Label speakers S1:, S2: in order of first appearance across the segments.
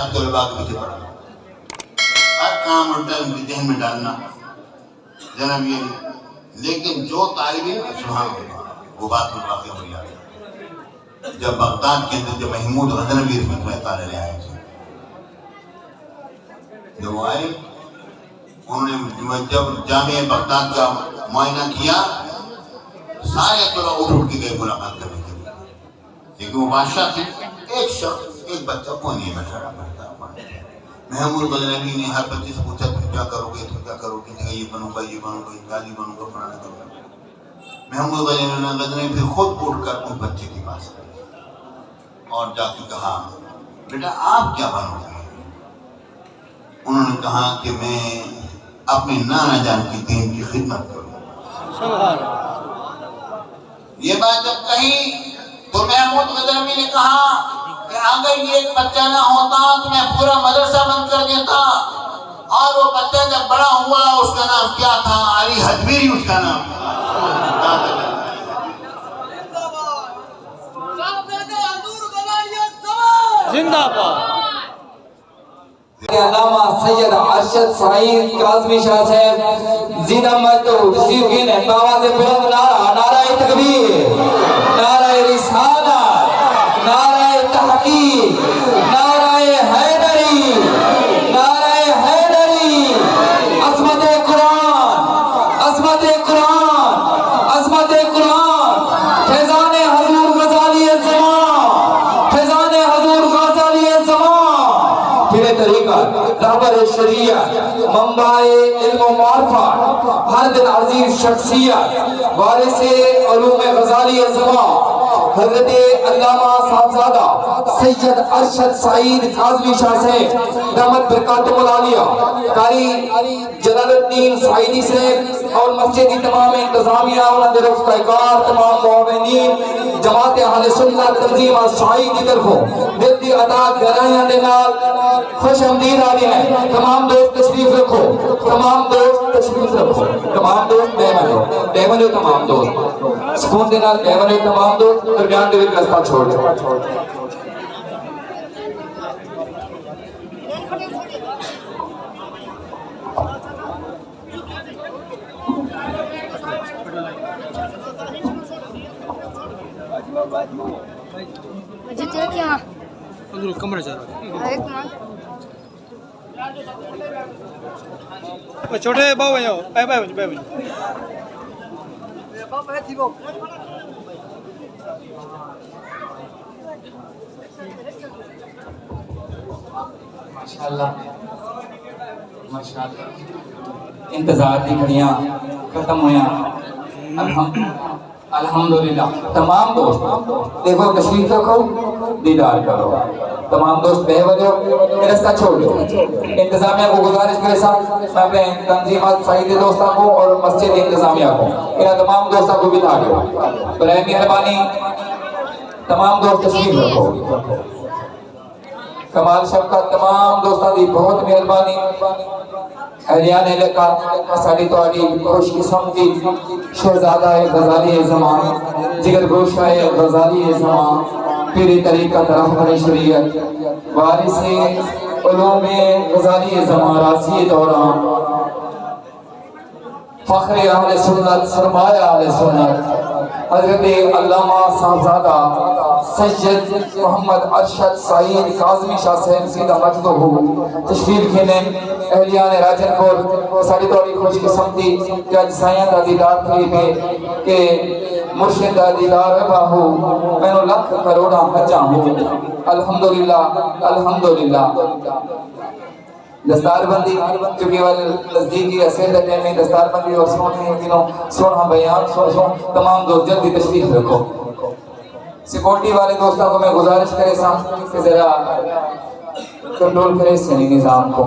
S1: بیانات طلباء کے پیچھے پڑا، ہر کام الٹا ان کے ذہن میں ڈالنا جناب یہ. لیکن جو طالب علم سبحان اللہ وہ بات میں واقع ہو جاتی ہے. جب بغداد کے اندر جب محمود غزنوی رحمۃ اللہ تعالی علیہ آئے تھے، جب وہ آئے انہوں نے جب جامعہ بغداد کا معائنہ کیا سارے طلباء اٹھ کے گئے ملاقات کرنے کے لیے. لیکن وہ بادشاہ تھے، ایک شخص ایک بچہ کو نہیں بیٹھا پڑھتا. محمود غزنوی نے ہر بچے سے پوچھا تم کیا کرو گے، تم کیا کرو گے؟ یہ بنوں گا، یہ بنوں گا، یہ گالی بنوں گا، فلانا کروں گا. محمود غزنوی پھر خود اٹھ کر اس بچے کے پاس گئے اور جا کے کہا بیٹا آپ کیا بنو گے؟ انہوں نے کہا کہ میں اپنے نانا جان کی دین کی خدمت کروں. یہ بات جب کہی تو محمود غزنوی نے کہا کہ اگر یہ ایک بچہ نہ ہوتا تو میں پورا مدرسہ بند کر دیتا. اور وہ بچہ جب بڑا ہوا اس کا نام کیا تھا؟ علی حجویری اس کا نام تھا.
S2: زندہ باد.
S3: علامہ سید ارشد سعید کاظمی شاہ صاحب زندہ مجدو تشریف گئے ہیں. باواز بلند نعرہ، نعرہ تکبیر، نعرہ رسالت، نعرہ تحقیق، نعرہ حیدری، نعرہ حیدری. عظمت قرآن، عظمت قرآن، عظمت قرآن. فیضان حضور غزالی زمان، فیضان حضور غزالی زمان. پھر طریقہ رہبر شریعت، منبع علم و معرفت، ہر دل عظیم شخصیت، وارث علوم غزالی زمان حضرت علامہ صاحبزادہ سید ارشد سعید کاظمی شاہ صاحب دامت برکاتہ العالیہ، قاری جلال الدین سعیدی صاحب اور مسجد کی تمام انتظامیہ، انہوں نے رفقائکار، تمام معاونین، جماعت اہل سنت تنظیم سعید کی طرفوں دل دی عطا گرائیاں دے نال خوش آمدید آدھے ہیں. تمام دوست تشریف رکھو، تمام دوست تشریف رکھو، تمام دوست بیمانو، بیمانو تمام دوست سکون دے نال بیمانو تمام دوست درمیان دے وچ رستہ چھوڑ دو.
S4: مجھے تو کیا
S2: اندر کمرے جا رہا
S4: ایک ماں
S2: ہے. چھوٹے باؤ ہیں بھائی بھائی بھائی بھائی.
S3: ماشاءاللہ ماشاءاللہ. انتظار دی گھڑیاں ختم ہویا. الحمدللہ. تمام دوست دیکھو تشریف رکھو، دیدار کرو. تمام دوست بے وجہ رستہ چھوڑ دو. انتظامیہ کو گزارش کرے ساتھ میں اپنے تنظیمات سعیدی دوستوں کو اور مسجد انتظامیہ کو انہاں تمام دوستوں کو بتا دو. برائے مہربانی تمام دوست تشریف رکھو. کمال شفقت تمام دوستوں دی بہت مہربانی. اہلیان علاقہ ساڑی توڑی خوش قسمتی شہزادہ غزالی زمان، جگر گوشہ غزالی زمان، پیری طریقہ رہبر شریعت، وارث علوم غزالی زمان، راسی دوران، فخر اہل سنت، سرمایہ اہل سنت، حضرت علامہ صاحبزادہ سید محمد ارشد سعید کاظمی شاہ صاحب سیدہ مجدہ ہو تشریف گھنیں. اہلیان راجن پور ساڑی توڑی خوش قسمتی کہ آج سائیاں دا دیدار تھی میں کہ مرشد دا دیدار باہو میں نو لکھ کروڑا حجا ہوں. الحمدللہ الحمدللہ. دستار بندی چونکہ والے نزدیکی اسیر دے میں دستار بندی اور سونے دنوں سونا بیان سو تمام دوست جلدی تشریف رکھو. سیکورٹی والے دوستوں کو میں گزارش کرے سا کہ ذرا کنٹرول کرے سنی نظام کو.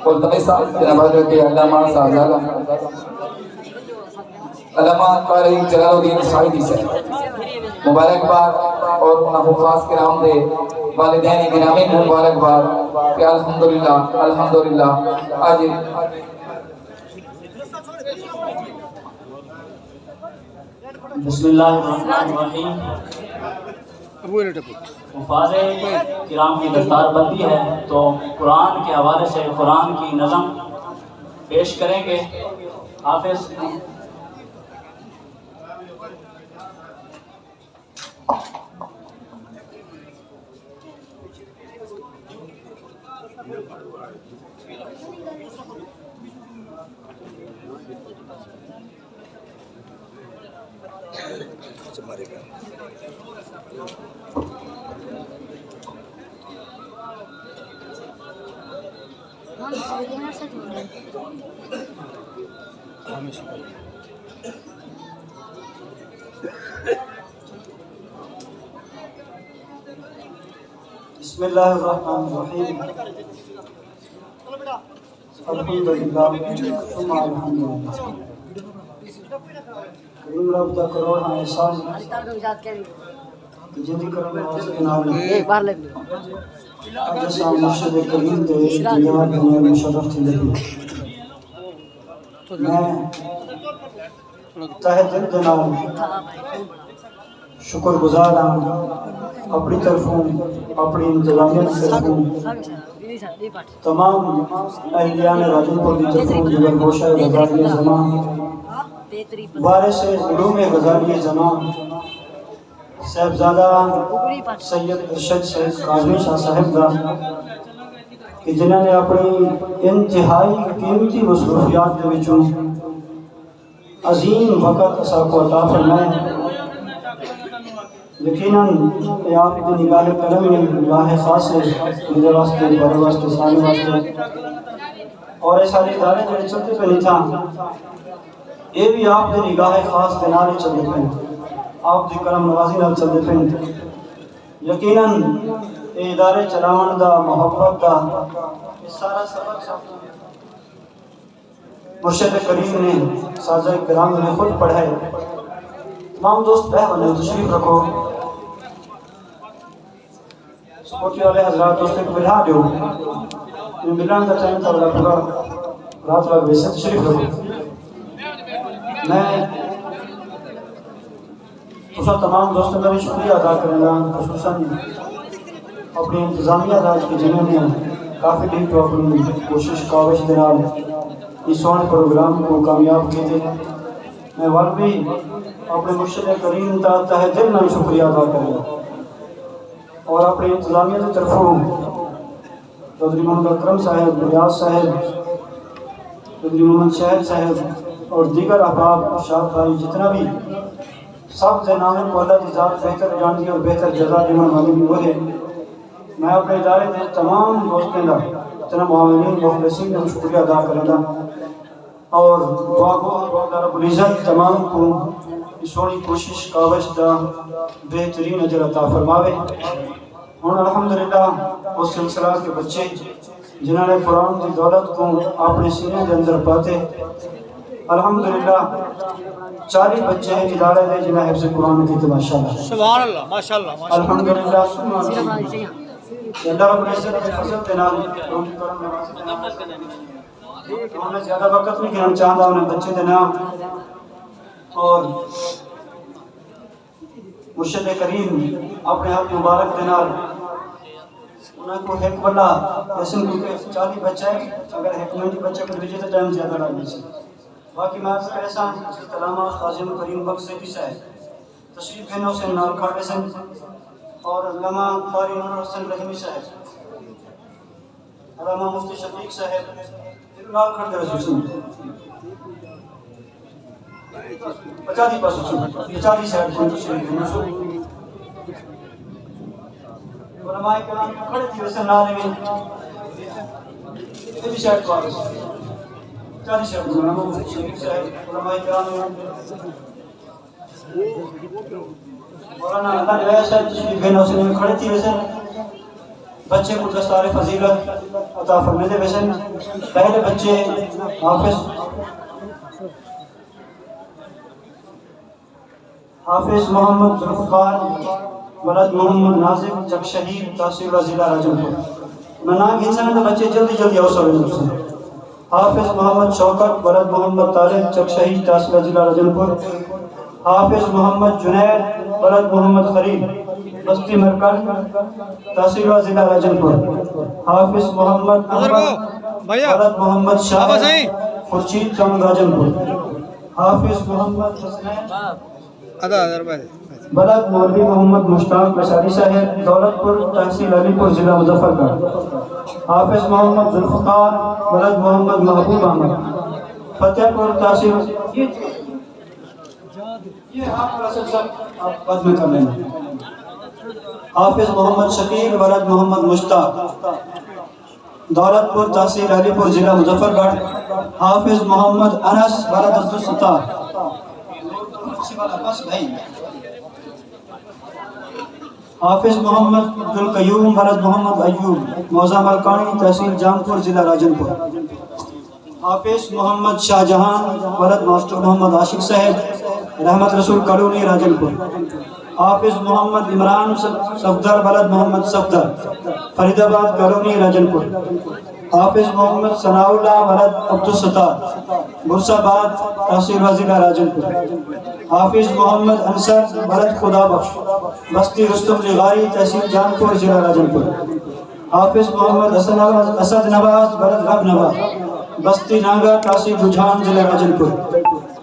S3: اور تمہیں ساتھ جناب حضرت علامہ صاحبزادہ علامہ قاری جلال الدین سعیدی سے مبارکباد اور انہاں حفاظ کرام دے والدین گرامی مبارکباد کہ الحمدللہ الحمدللہ. آج
S5: بسم اللہ الرحمن الرحیم. حفاظ کرام کی دستار بندی ہے تو قرآن کے حوالے سے قرآن کی نظم پیش کریں گے حافظ.
S6: بسم اللہ الرحمن الرحیم. الحمدللہ ثم الحمدللہ. کریم رب دا کروڑ ہاں احسان کہ جنہی کرم نواز کے نام آج اساں مرشد کریم دے دیوار دنیا مشرف تھی لگی. میں تہ دل دینا شکر گزار ہوں اپنی طرفوں اپنی انتظامیہ کی طرفوں تمام اہلیان راجن پور کی طرفوں جگر گوشہ غزالی زمان وارث علوم غزالی زمان صاحبزادہ سید ارشد شیخ کاظمی شاہ صاحب دا کہ جنہوں نے اپنی انتہائی قیمتی مصروفیات دے وچوں عظیم وقت اسا کو عطا فرمائے. یقیناً یہ آپ کی نگاہ کرم میں نگاہ خاص ہے میرے واسطے بڑے واسطے سارے واسطے اور یہ سارے ادارے جو چلتے پہ نہیں تھا یہ بھی آپ کی نگاہ خاص کے نال چلتے پہ آپ کی کرم نوازی نال چلتے پہ. یقیناً یہ ادارے چلاون دا محبت دا یہ سارا سبق مرشد کریم نے سازہ کرام نے خود پڑھائے. تمام دوست بہن تشریف رکھو. سپورٹی والے حضرات دوستوں کو بلا دیو ملان کا ٹائم تھا پورا رات لگ ویسے تشریف رکھو. میں تمام دوستوں کا بھی شکریہ ادا کرنا خصوصاً اپنی انتظامیہ راج کی جنہوں نے کافی دن تو اپنی کوشش کاوش دنال اس سونے پروگرام کو کامیاب کی تھے. میں والبی اپنے مرشد کریم تا تہ دل میں شکریہ ادا کروں اور اپنے انتظامیہ کی طرفوں چودھری محمد اکرم صاحب ریاض صاحب چودھری محمد شہد صاحب اور دیگر احباب شاہ بھائی جتنا بھی سب سے نام کو اللہ کی ذات بہتر جانتی اور بہتر جزا دینا والی بھی وہ ہے. میں اپنے ادارے کے تمام دوستوں کا اتنا معاونین مخلصین کا شکریہ ادا کروں اور دعا کو اللہ رب العزت تمام کو سونی کوشش کاوش دا بہترین اجر عطا فرماوے. ہن الحمدللہ اس سلسلہ کے بچے جنہوں نے قرآن کی دولت کو اپنے سینے کے اندر پاتے الحمدللہ 40 بچے ہیں ادارے دے جنہیں حفظ قرآن کی ماشاءاللہ
S2: سبحان اللہ ماشاءاللہ
S6: الحمدللہ. اللہ رب العزت کے فضل کے نال میں زیادہ وقت نہیں کرنا چاہتا انہیں بچے دے نام اور مرشد کریم اپنے ہاتھ مبارک دے نال انہیں کو ایک بلا جیسے کیونکہ 40 بچے ہیں اگر ایک منٹی بچے کو بھیجے تو ٹائم زیادہ لگنے سے. باقی میں آپ سے کہتا ہوں علامہ قاضی کریم بخش سے بھی صاحب تشریف بہنوں سے نال کھاڑے سے اور علامہ قاری نور حسن رحمی صاحب علامہ مفتی شفیق صاحب نال کھڑے رسول سے 50 پاس 50 صاحب کو تشریف بہنوں سے علماء کرام کھڑے تھی ویسے نالے میں یہ بھی شاید کو آگے 40 صاحب علامہ مفتی شفیق صاحب علماء کرام مولانا اللہ علیہ صاحب تشریف بہنوں سے کھڑے تھی ویسے بچے کو دستار فضیلت عطا فرمائے دے. ویسے پہلے بچے حافظ محمد ذوالفقار ولد محمد ناظم چک شہید تحصیل ضلع راجنپور. میں نام گھنسا میں تو بچے جلدی جلدی اوسر ہیں دوسرے. حافظ محمد شوکت ولد محمد طالب چک شہید تحصیل ضلع راجنپور. حافظ محمد جنید ولد محمد خلیل بستی مرکز تحصیل ضلع راجنپور حافظ محمد احمد
S2: بھیا
S6: ولد محمد
S2: آبا
S6: شاہ
S2: صحیح
S6: خورشید چمن راجنپور حافظ محمد حسنین
S2: آدھا روپے
S6: ولد مولوی محمد مشتاق بشاری صاحب دولت پور تحصیل علی پور ضلع مظفر گڑھ حافظ محمد ذوالفقار ولد محمد محبوب احمد فتح پور تحصیل یہ آپ بعد میں کر لینا حافظ محمد شکیل ولد محمد مشتاق دولت پور تحصیل علی پور ضلع مظفر گڑھ حافظ محمد انس ولد عبدالستار حافظ محمد عبدالقیوم ولد محمد ایوب موضع ملکانی تحصیل جامپور ضلع راجنپور حافظ محمد شاہ جہان ولد ماسٹر محمد عاشق صاحب رحمت رسول کالونی راجنپور حافظ محمد عمران صفدر ولد محمد صفدر فرید آباد کالونی راجنپور حافظ محمد ثناء اللہ ولد عبدالستار برساباد تحصیل ضلع راجنپور حافظ محمد انصر ولد خدا بخش بستی رستم لغاری تحصیل جانپور ضلع راجنپور حافظ محمد اسد نواز ولد رب نواز بستی نانگا تحصیل رجحان ضلع راجنپور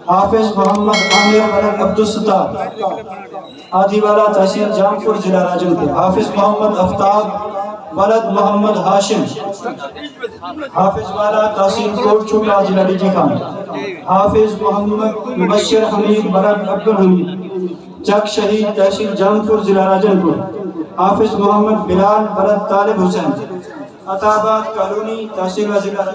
S6: حافظ محمد عامر ولد عبدالستار آدھی والا تحصیل جامپور ضلع راجنپور حافظ محمد افتاب ولد محمد ہاشم حافظ والا تحصیل کوٹ چوکا ضلع ڈی جی خان حافظ محمد مبشر حمید ولد عبدالحمید چک شہید تحصیل جامپور ضلع راجنپور حافظ محمد بلال ولد طالب حسین عطا آباد کالونی تحصیل ضلع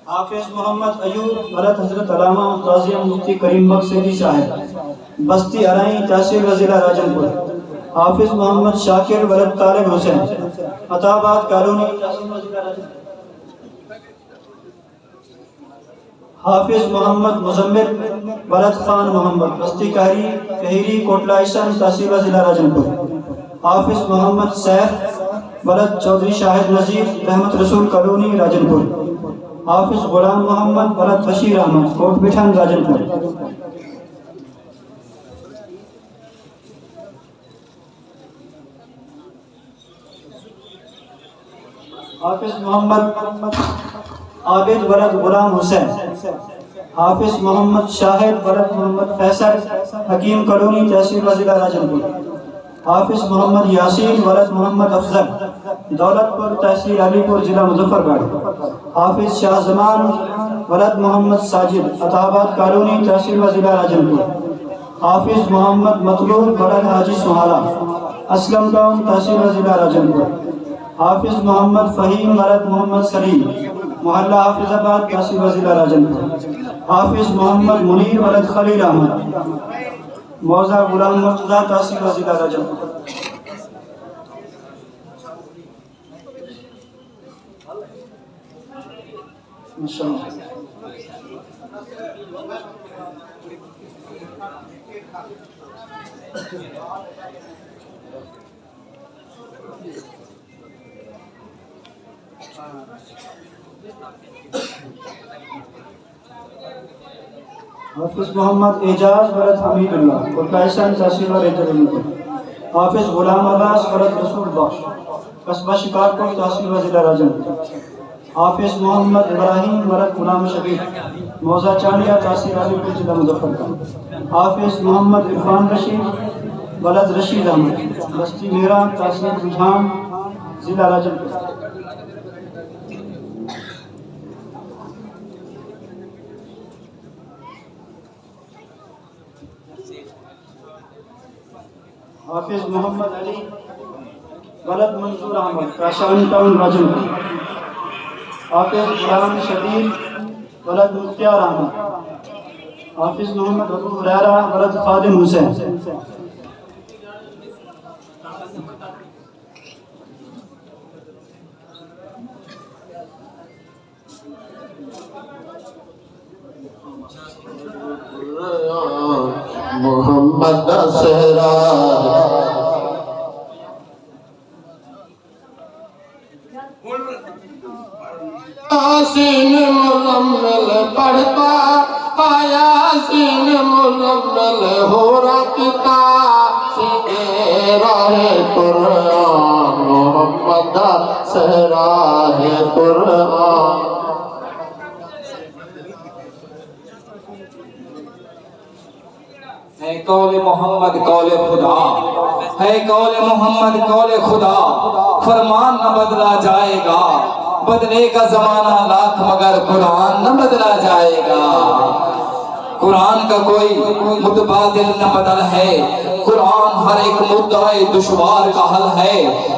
S6: حافظ محمد ایوب ولد حضرت علامہ قاضی مفتی کریم بخش سیدی صاحب بستی ارائیں تحصیل ضلع راجنپور حافظ محمد شاکر ولد طالب حسین عطا آباد کالونی تحصیل ضلع راجنپور حافظ محمد مزمل ولد خان محمد بستی کہیری کوٹلہ احسان تحصیل ضلع راجنپور حافظ محمد سیف ولد چودھری شاہد نذیر رحمت رسول کالونی راجنپور حافظ غلام محمد ولد بشیر احمد کوٹ بٹھان راجنپور حافظ محمد عابد ولد غلام حسین حافظ محمد شاہد ولد محمد فیصل حکیم کالونی تحصیل ضلع راجنپور حافظ محمد یاسین ولد محمد افضل دولت پور تحصیل علی پور ضلع مظفر گڑھ حافظ شاہ زمان ولد محمد ساجد عطا آباد کالونی تحصیل ضلع راجنپور حافظ محمد مطلوب ولد حاجی سہالا اسلم ٹاؤن تحصیل ضلع راجنپور حافظ محمد فہیم ولد محمد سلیم محلہ حافظ آباد تحصیل ضلع راجنپور حافظ محمد منیر ولد خلیل احمد موضع غلام مرتضیٰ تحصیل ضلع راجنپور حافظ محمد اعجاز ولد حمید اللہ کوٹلہ احسان تحصیل راجنپور حافظ غلام عباس ولد رسول بخش قصبہ شکارپور تحصیل ضلع راجنپور حافظ محمد ابراہیم ولد غلام شبیر موضع چانیہ تحصیل علی پور ضلع مظفر گڑھ حافظ محمد عرفان رشید ولد رشید احمد بستی میرا تحصیل رجحان ضلع راجنپور حافظ محمد علی ولد منظور احمد کاشان ٹاؤن راجنپور حافظ غلام شبیر ولد مختار احمد حافظ محمد ابو ہریرہ ولد خادم حسین
S7: محمد سہرا یاسین مزمل پڑھتا یاسین مزمل ہو رکھتا سینے راہ قرآن محمد سہراہ قرآن
S3: ہے قول محمد قول خدا ہے قول محمد قول خدا فرمان نہ بدلا جائے گا بدلے کا زمانہ لاکھ مگر قرآن نہ بدلا جائے گا قرآن کا کوئی متبادل نہ بدل ہے قرآن ہر ایک مدعے دشوار کا حل ہے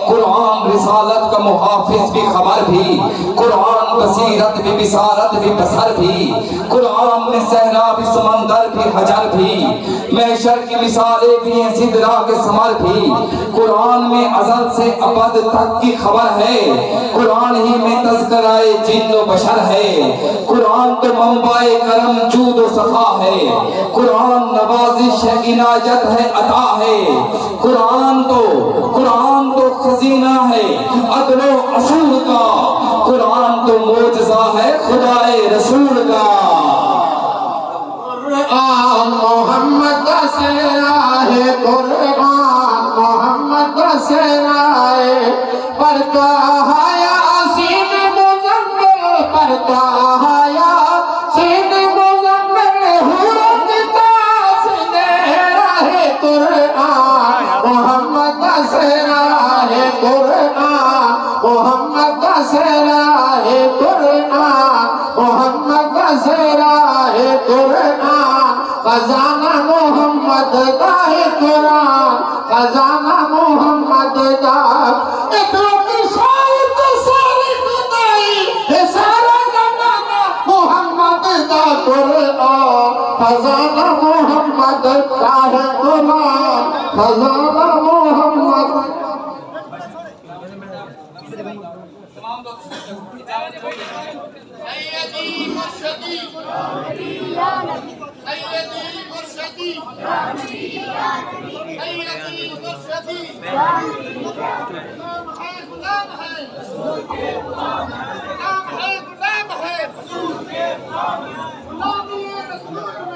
S3: قرآن رسالت کا محافظ بھی خبر بھی قرآن بصیرت بھی بصارت بھی بصر بھی قرآن میں صحرا بھی سمندر بھی حجر بھی محشر کی مثالیں بھی ہیں سدرا کے ثمر بھی قرآن میں ازل سے ابد تک کی خبر ہے قرآن ہی میں تذکرہ جن و بشر ہے قرآن تو منبع کرم جود و صفا ہے قرآن نوازش ہے عنایت ہے عطا ہے قرآن تو خزینہ ہے عدل و اصول کا قرآن تو معجزہ ہے خدائے رسول کا
S7: قرآن محمد سہراہ قرآن محمد سہراہ پڑھتا ہے یاسین مزمل پڑھتا ہے یاسین مزمل ہو رکھتا سینے راہ قرآن محمد سہراہ قرآن محمد سہراہ قرآن محمد سہراہ قرآن خزانہ محمد دا ہے قرآن خزانہ محمد دا اتنا کی شاید ساری خدائی ہے سارا زمانہ محمد دا قرآن خزانہ محمد دا ہے قرآن خزانہ محمد سیدی مرشدی سیدی مرشدی سیدی مرشدی غلام ہے غلام ہے غلام ہے غلامی رسول میں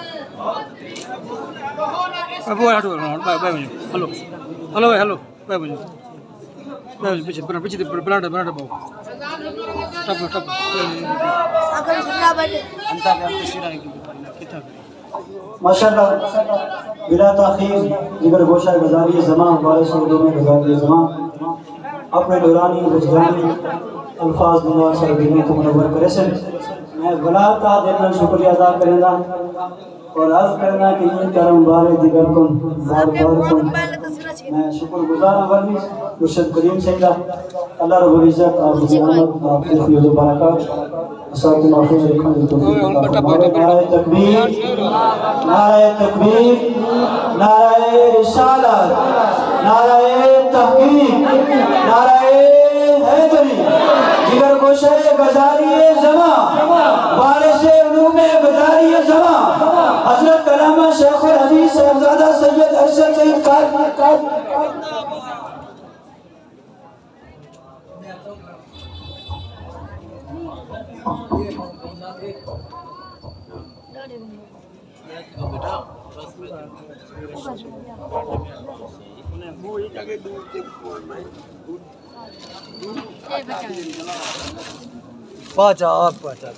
S2: ابو ہٹو بھائی بھائی ہلو ہلو بھائی ہلو بھائی بھائی بھائی پیچھے پیچھے بلاڈ بلاڈ باؤ ٹپ ٹپ
S4: اگر سنا بجے
S2: انتا کے سیرا کتاب
S6: ماشاءاللہ بلا تاخیر جگر گوشہ گزاری زمان بارش اردو میں گزاری زمان اپنے دورانی وجدانی الفاظ دنیا سردینی کو منور کرے سے میں بلا تا دینا شکریہ ادا کریں گا اور عرض کرنا کہ یہ کرم بارے دیگر کن بار بار کن میں شکر گزار ہوں ورنی مرشد کریم سے اللہ رب العزت آپ کی آمد آپ کی فیض و برکات اساتذہ معافی رکھنے تو نعرہ تکبیر نعرہ تکبیر نعرہ رسالت نعرہ تحقیق نعرہ حیدری جگر گوشہ گزاری زمان بارش علوم گزاری زمان حضرت علامہ شیخ الحدیث صاحبزادہ سید ارشد سید قادری
S2: پاچا آپ پاچا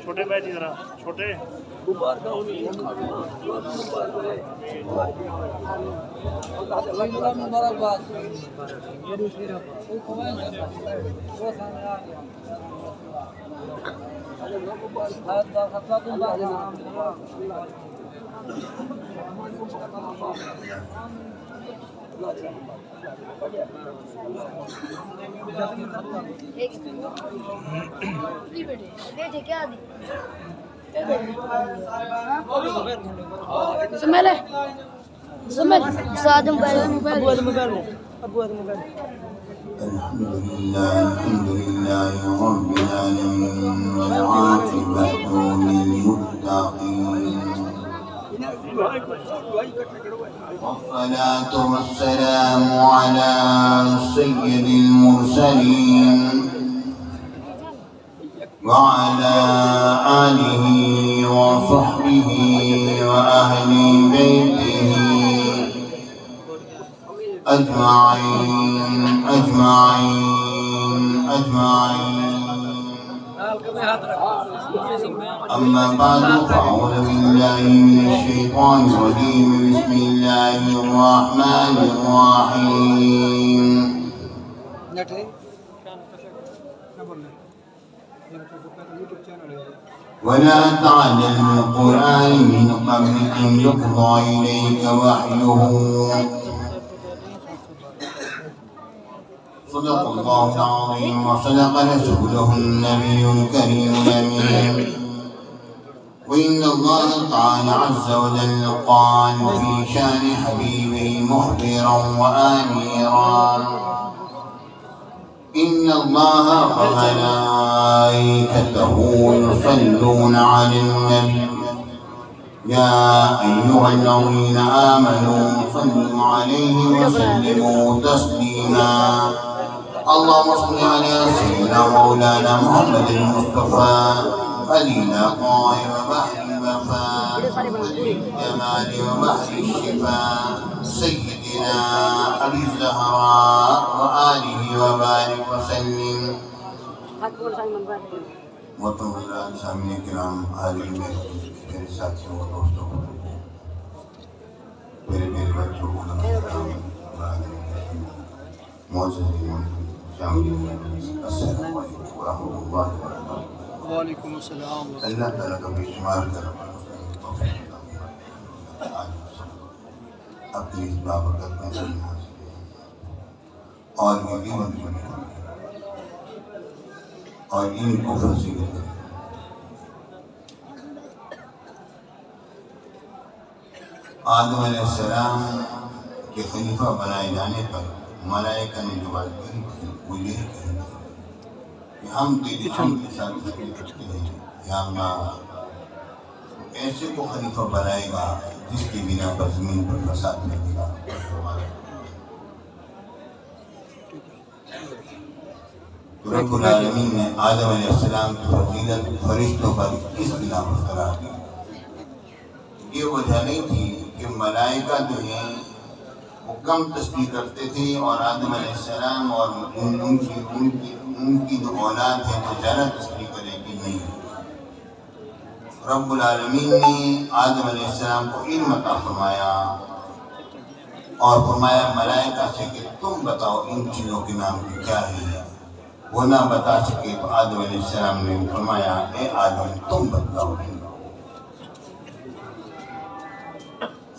S8: چھوٹے بیٹی ذرا چھوٹے
S1: الحمد لله رب العالمين والعاقبة للمتقين والصلاة والسلام على سيد المرسلين وعلى آله وصحبه وأهل بيته أجمعين أجمعين أجمعين. أما بعد فأعوذ بالله من الشيطان الرجيم. بسم الله الرحمن الرحيم. ولا تعجل بالقرآن من قبل أن يقضى إليك وحيه. صدق الله العظيم وصدق رسوله النبي الكريم الأمين. وإن الله تعالى عز وجل قال في شان حبيبه مخبرا وآميرا: إن الله وملائكته يصلون على النبي يا أيها الذين آمنوا صلوا عليه وسلموا تسليما. اللهم صل على سيدنا مولانا محمد المصطفى خليل طائر بحر الوفاء الجمال وبحر الشفاء سيدنا أبي الزهراء وآله وبارك وسلم. محترم سامعین کرام، حاضرین میرے ساتھیوں اور دوستوں، میرے بچوں کو معززین سامعین، السلام علیکم ورحمۃ اللہ وبرکاتہ۔
S2: وعلیکم السلام۔
S1: اللہ تعالیٰ کا بے شمار کرم اپنی اس بابرکت میں اور یہ بھی اور ان کو فضیلت آدم علیہ السلام کے خلیفہ بنائے جانے پر ملائکہ نے جو بات کہی تھی وہ یہ کہی تھی کہ ہم تیری ہم کے ساتھ خدمت کرتے ہیں، یا اللہ ایسے کو خلیفہ بنائے گا جس کی بنا پر زمین پر فساد لگے گا۔ رب العالمین نے آدم علیہ السلام کی فضیلت فرشتوں پر اس بنا پر قرار دی۔ یہ وجہ نہیں تھی کہ ملائکہ جو ہیں وہ کم تسبیح کرتے تھے اور آدم علیہ السلام اور ان کی جو اولاد ہے وہ زیادہ تسبیح کرے گی، نہیں۔ رب العالمین نے آدم علیہ السلام کو علم عطا فرمایا اور فرمایا ملائکہ سے کہ تم بتاؤ ان چیزوں کے نام کی کیا ہے۔ وہ نہ بتا سکے تو آدم علیہ السلام نے فرمایا اے آدم تم بتلاؤ۔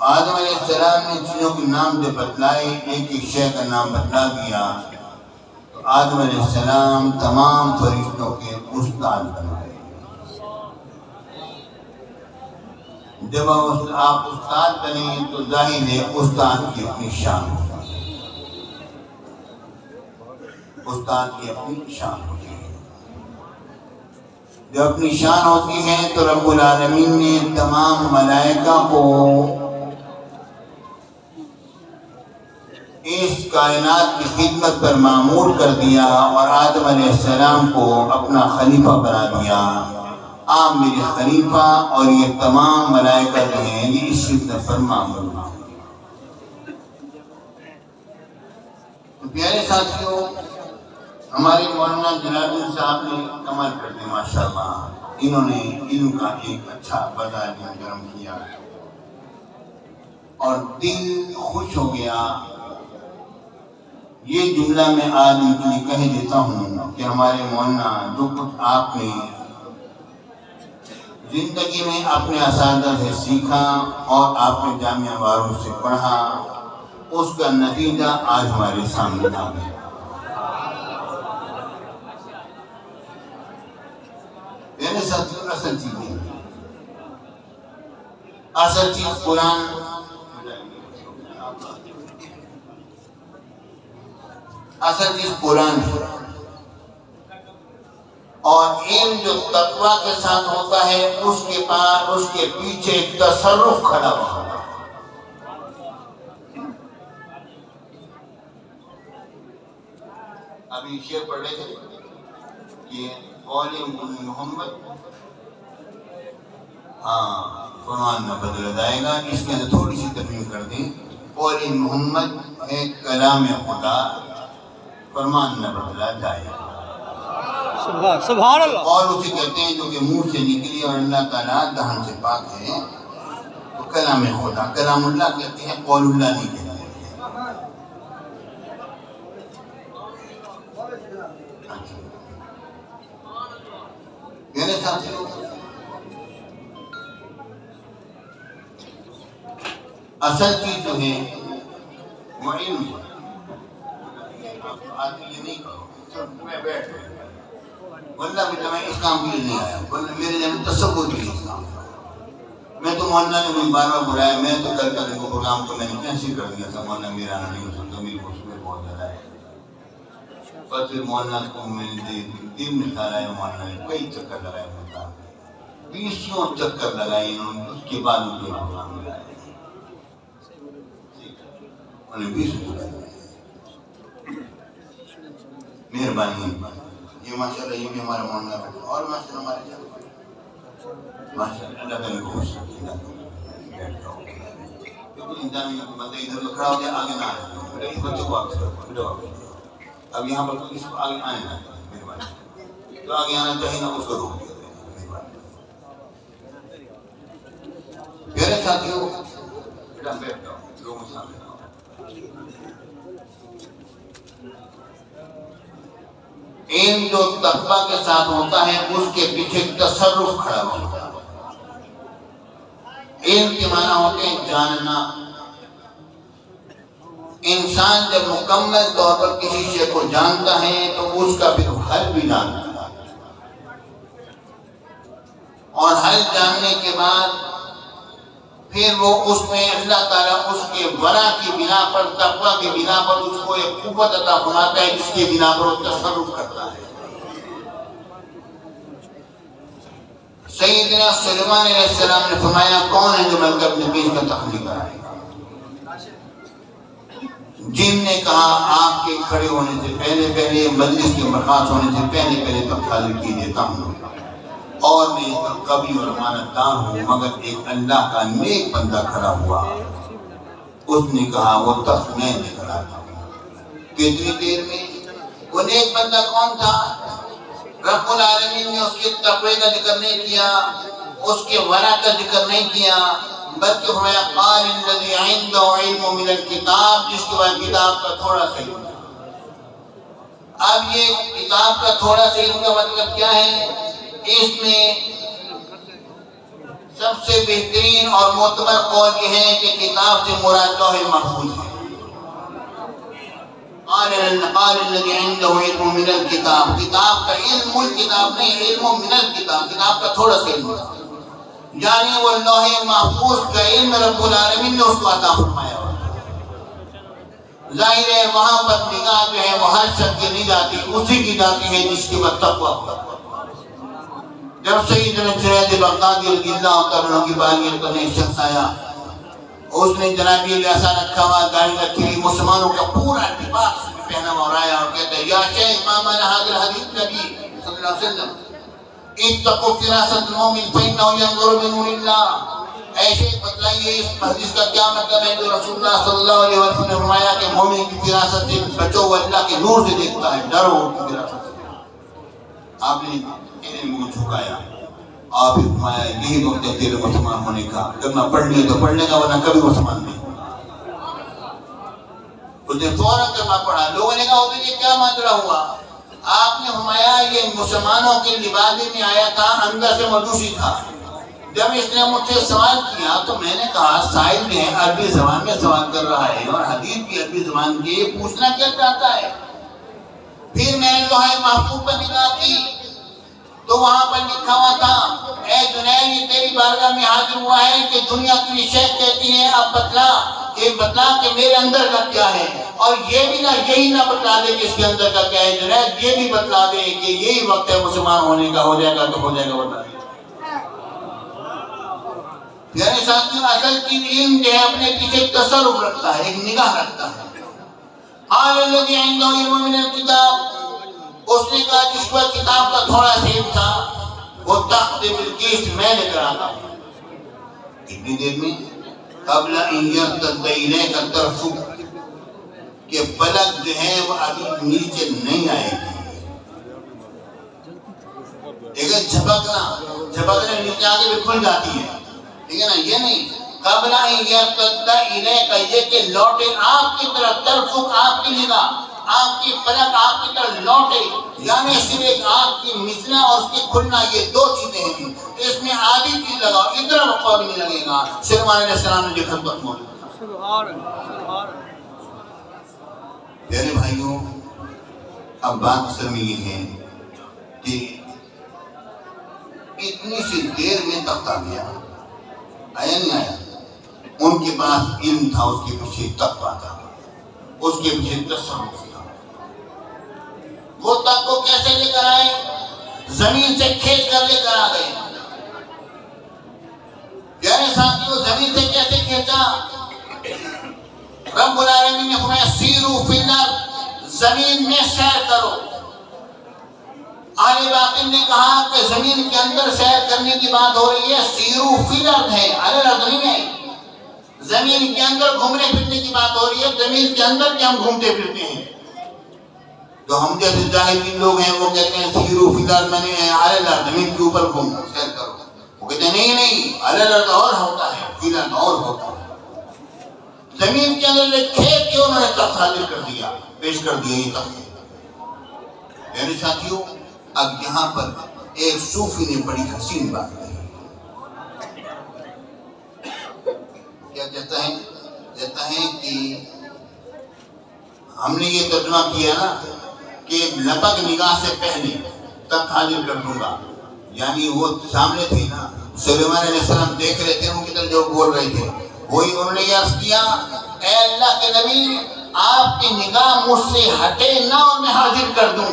S1: آدم علیہ السلام نے چیزوں کے نام جو بتلائے، ایک ایک شے کا نام بتلا دیا، تو آدم علیہ السلام تمام فرشتوں کے استاد بن گئے۔ جب آپ استاد بنیں تو ظاہر ہے استاد کی اپنی شان ہوتی ہے، استاد کی اپنی شان ہوتی ہے۔ جب اپنی شان ہوتی ہے تو رب العالمین نے تمام ملائکہ کو اس کائنات کی خدمت پر مامور کر دیا اور آدم علیہ السلام کو اپنا خلیفہ بنا دیا۔ آپ میرے خلیفہ اور یہ تمام ملائکہ جو ہیں یہ اس خدمت پر مامور ہیں۔ پیارے ساتھیوں، ہمارے مولانا جلال الدین صاحب نے کمال کر دی ماشاءاللہ۔ انہوں نے علم کا ایک اچھا بازار گرم کیا اور دل خوش ہو گیا۔ یہ جملہ میں آج ان کے لیے کہہ دیتا ہوں کہ ہمارے مولانا جو کچھ آپ نے زندگی میں اپنے اساتذہ سے سیکھا اور آپ نے جامعہ واروں سے پڑھا، اس کا نتیجہ آج ہمارے سامنے آ گیا۔ میرے ساتھیوں، اصل چیز قرآن، اصل چیز قرآن ہے۔ اور علم جو تقوی کے ساتھ ہوتا ہے اس کے پاس اس کے پیچھے تصرف کھڑا ہوا ہوگا۔ ابھی شعر پڑھ رہے تھے یہ قول محمد فرمان میں بدل جائے گا، اس کے اندر تھوڑی سی ترمیم کر دیں۔ قول محمد ہے کلام خدا، فرمان میں بدلا جائے گا۔
S2: سبحان اللہ۔
S1: اور اسے کہتے ہیں جو کہ منہ سے نکلی اور اللہ تعالیٰ دہن سے پاک ہے، تو کلام خدا، کلام اللہ کہتے ہیں، قول اللہ نہیں کہتے ہیں۔ میرے ساتھیوں، اصل چیز جو ہے وہ علم ہے۔ آدمی یہ نہیں کرو میں بیٹھ گیا، ورنہ بیٹا میں اس کام کے لیے نہیں آیا، ورنہ میرے ذہن میں تصور بھی نہیں اس کام کا۔ میں تو مولانا نے مجھے بار بار بلایا، میں تو کل کا دیکھو پروگرام کو میں نے کینسل کر دیا تھا، مولانا میرا آنا نہیں ہو سکتا، میری مصیبت بہت زیادہ ہے۔ اور پھر مولانا کو میں نے دن میں خیال آیا، مولانا نے کئی چکر لگائے، 20 چکر لگائے انہوں نے، اس کے بعد مجھے پروگرام ملایا، انہوں نے 20 لگائے۔ مہربانی یہ ماشاءاللہ یہ بھی ہمارا مولانا بیٹھا، اور ماشاءاللہ ہمارے ماشاءاللہ اللہ تعالیٰ کو خوش رکھے، بیٹھ جاؤ، کیونکہ انسان بندہ ادھر تو کھڑا ہو جائے، آگے نہ آئے، اس بچے کو آگے کرو، اب یہاں پر اس کو آگے آنے نہ دیں، مہربانی، جو آگے آنا چاہیے نا اس کو روک دیں، مہربانی۔ میرے ساتھیوں، بیٹا بیٹھ جاؤ، لوگوں سامنے آؤ۔ علم جو تقوی کے ساتھ ہوتا ہے اس کے پیچھے تصرف کھڑا ہوتا ہے۔ علم کے معنی ہوتے ہیں جاننا۔ انسان جب مکمل طور پر کسی شے کو جانتا ہے تو اس کا پھر حل بھی جانتا ہے، اور حل جاننے کے بعد پھر وہ اس میں اللہ تعالیٰ اس کے ورع کی بنا پر، تقوی کی بنا پر اس کو ایک قوت عطا فرماتا ہے جس کی بنا پر وہ تصرف کرتا ہے۔ سیدنا سلیمان علیہ السلام نے فرمایا کون ہے جو ملک اپنے بیچ کا تخلیق کرائے؟ جن نے کہا آپ کے کھڑے ہونے سے پہلے مجلس کے برخاست ہونے سے پہلے تب حاضر کی دیتا ہوں، اور میں اس پر کبھی اور امانتدار ہوں، مگر ایک اللہ کا نیک بندہ کھڑا ہوا، اس نے کہا وہ تخت میں لے کر آتا ہوں۔ کتنی دیر میں؟ وہ نیک بندہ کون تھا؟ رب العالمین نے اس کے تقوی کا ذکر نہیں کیا، اس کے ورع کا ذکر نہیں کیا، بلکہ فرمایا قال الذی عنده علم من الکتاب، جس کے بعد کتاب کا تھوڑا سا علم۔ اب یہ کتاب کا تھوڑا سا علم کا مطلب کیا ہے؟ اس میں سب سے بہترین اور معتبر قول یہ ہے کہ کتاب سے مراد لوح محفوظ ہے۔ قال الذی عنده علم من الکتاب، کتاب کا علم الکتاب نہیں، علم من الکتاب، کتاب کا تھوڑا سا علم، یعنی وہ لوح محفوظ کا علم رب العالمین نے اس کو عطا فرمایا۔ ظاہر ہے وہاں پر نگاہ جو ہے وہ ہر شخص کی نہیں جاتی، اسی کی جاتی ہے جس کے بعد تقویٰ ہوتا ہے۔ جب سیدنا جنید بغدادی رضی اللہ تعالیٰ کی بارگاہ میں ایک شخص آیا، اس نے جنابی لباسہ رکھا ہوا، داڑھی رکھی ہوئی، مسلمانوں کا پورا لباس پہنا ہوا آیا اور کہتا ہے یا شیخ ما معنی هذا الحدیث نبی صلی اللہ علیہ وسلم اتقوا فراست المؤمن فإنه ينظر بنور اللہ۔ اے شیخ بتلائیے اس حدیث کا کیا مطلب ہے جو رسول اللہ صلی اللہ علیہ وسلم نے فرمایا کہ مومن کی فراست سے بچو، وہ اللہ کے نور سے دیکھتا ہے، ڈرو ان کی فراست سے۔ آپ نے انہیں منہ جھکایا، آپ نے فرمایا یہی وقت ہے تیرے مسلمان ہونے کا، جب نہ پڑھ لیے تو پڑھ لے گا ورنہ کبھی مسلمان نہیں۔ اس نے فوراً کلمہ پڑھا، لوگوں نے کہا یہ کیا ماجرا ہوا؟ آپ نے فرمایا یہ مسلمانوں کے لبادے میں آیا تھا، اندر سے مجوسی تھا۔ جب اس نے مجھ سے سوال کیا تو میں نے کہا سائل نے عربی زبان میں سوال کر رہا ہے اور حدیث بھی عربی زبان کے، پوچھنا کیا چاہتا ہے؟ پھر میں نے لوح محفوظ پر نگاہ کی تو وہاں پر لکھا ہوا تھا اے جنید یہ تیری بارگاہ میں حاضر ہوا ہے کہ دنیا کی شیخ کہتی ہے اب بتلا کہ بتلا کہ میرے اندر کا کیا ہے، اور یہ بھی نہ یہی نہ بتلا دے کہ اس کے اندر کا کیا ہے، جنید یہ بھی بتلا دے کہ یہی وقت ہے مسلمان ہونے کا، ہو جائے گا تو ہو جائے گا ورنہ نہیں۔ پیارے ساتھیوں، اصل چیز علم جو ہے اپنے پیچھے تصرف رکھتا ہے، ایک نگاہ رکھتا ہے۔ قال الذی عنده علم من الکتاب، اس نے کہا جس پر کتاب کا تھوڑا سا علم تھا وہ تخت بلقیس میں لے کر آتا ہوں کتنی دیر میں، قبل ان یرتد الیک طرفک، کہ پلک جو ہے وہ ابھی نیچے نہیں آئے گی۔ لیکن جھپکنا نیچے آگے بھی کھل جاتی ہے، ٹھیک ہے نا، یہ نہیں قبل ان یرتد الیک، یہ کہ لوٹے آپ کی طرف، طرفک آپ کی نگاہ، آپ کی پلک آپ کی طرف لوٹے، یعنی صرف ایک آنکھ کی مچنا اور اس کی کھلنا، یہ دو چیزیں ہیں۔ اس میں آدھی چیز لگاؤ، اتنا وقفہ بھی نہیں لگے گا۔ سلیمان علیہ السلام نے جو خطبہ موجود۔ پیارے بھائیوں، اب بات اصل میں یہ ہے کہ اتنی سی دیر میں تخت آ گیا، آیا نہیں آیا؟ ان کے پاس علم تھا، اس کے پیچھے تقویٰ تھا، اس کے پیچھے تصرف تھا۔ وہ تخت کو کیسے لے کر آئے؟ زمین سے کھینچ کر لے کر آ گئے۔ پیارے ساتھیوں، زمین سے کیسے کھینچا؟ رب العالمین نے فرمایا سیرو فی الارض، زمین میں سیر کرو۔ آل باقر نے کہا کہ زمین کے اندر سیر کرنے کی بات ہو رہی ہے، سیرو فی الارض ہے، علی الارض نہیں ہے۔ زمین کے اندر گھومنے پھرنے کی بات ہو رہی ہے، زمین کے اندر بھی ہم گھومتے پھرتے ہیں۔ تو ہم جیسے جاہلین لوگ ہیں وہ کہتے ہیں سیرو فی الارض، میں نے علی الارض، زمین کے اوپر گھومو، سیر کرو۔ وہ کہتے ہیں نہیں، علی الارض اور ہوتا ہے، فی الارض اور ہوتا ہے۔ زمین کے اندر ایک کھیت کے انہوں نے تخت حاضر کر دیا، پیش کر دیا یہ تخت۔ میرے ساتھیوں، اب یہاں پر ایک صوفی نے بڑی حسین بات کہی۔ کیا کہتا ہے؟ کہتا ہے کہ ہم نے یہ ترجمہ کیا نا کہ لپک نگاہ سے پہلے تخت حاضر کر دوں گا، یعنی وہ سامنے تھی نا، سلیمان علیہ السلام دیکھ رہے تھے ان کی طرف جو بول رہے تھے، وہی انہوں نے یہ عرض کیا، اے اللہ کے نبی آپ کی نگاہ مجھ سے ہٹے نہ اور میں حاضر کر دوں۔